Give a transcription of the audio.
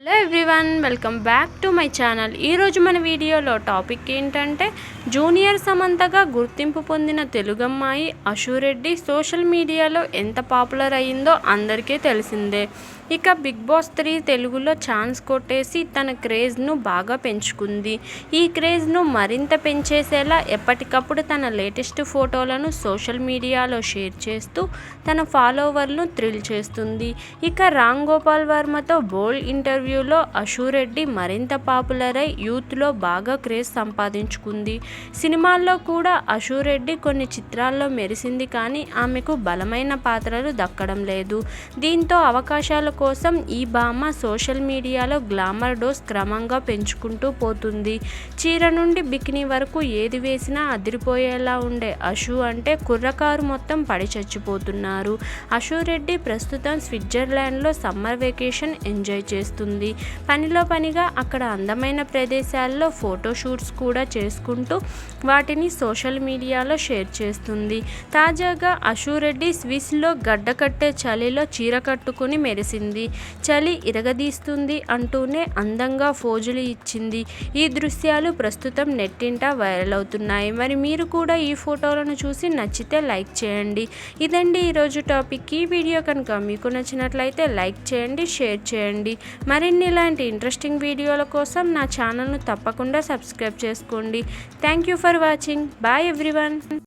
Hello everyone, welcome back to my channel. ఈరోజు మన వీడియోలో టాపిక్ ఏంటంటే జూనియర్ సమంతగా గుర్తింపు పొందిన తెలుగమ్మాయి అశు రెడ్డి సోషల్ మీడియాలో ఎంత పాపులర్ అయ్యిందో అందరికీ తెలిసిందే. ఇక బిగ్ బాస్ 3 తెలుగులో ఛాన్స్ కొట్టేసి తన క్రేజ్ను బాగా పెంచుకుంది. ఈ క్రేజ్ను మరింత పెంచేసేలా ఎప్పటికప్పుడు తన లేటెస్ట్ ఫోటోలను సోషల్ మీడియాలో షేర్ చేస్తూ తన ఫాలోవర్లను థ్రిల్ చేస్తుంది. ఇక రామ్ గోపాల్ వర్మతో బోల్డ్ ఇంటర్వ్యూలో అశు రెడ్డి మరింత పాపులర్ అయి యూత్లో బాగా క్రేజ్ సంపాదించుకుంది. సినిమాల్లో కూడా అశు రెడ్డి కొన్ని చిత్రాల్లో మెరిసింది, కానీ ఆమెకు బలమైన పాత్రలు దక్కడం లేదు. దీంతో అవకాశాల కోసం ఈ భామ సోషల్ మీడియాలో గ్లామర్ డోస్ క్రమంగా పెంచుకుంటూ పోతుంది. చీర నుండి బికినీ వరకు ఏది వేసినా అదిరిపోయేలా ఉండే అశు అంటే కుర్రకారు మొత్తం పడి చచ్చిపోతున్నారు. అశు రెడ్డి ప్రస్తుతం స్విట్జర్లాండ్లో సమ్మర్ వెకేషన్ ఎంజాయ్ చేస్తుంది. పనిలో పనిగా అక్కడ అందమైన ప్రదేశాల్లో ఫోటోషూట్స్ కూడా చేసుకుంటూ వాటిని సోషల్ మీడియాలో షేర్ చేస్తుంది. తాజాగా అశు రెడ్డి స్విస్లో గడ్డకట్టే చలిలో చీర కట్టుకుని మెరిసింది. చలి ఇరగదీస్తుంది అంటూనే అందంగా ఫోజులు ఇచ్చింది. ఈ దృశ్యాలు ప్రస్తుతం నెట్టింట వైరల్ అవుతున్నాయి. మరి మీరు కూడా ఈ ఫోటోలను చూసి నచ్చితే లైక్ చేయండి. ఇదండి ఈరోజు టాపిక్. ఈ వీడియో కనుక మీకు నచ్చినట్లయితే లైక్ చేయండి, షేర్ చేయండి. మరిన్ని ఇలాంటి ఇంట్రెస్టింగ్ వీడియోల కోసం నా ఛానల్ను తప్పకుండా సబ్స్క్రైబ్ చేసుకోండి. Thank you for watching. Bye everyone.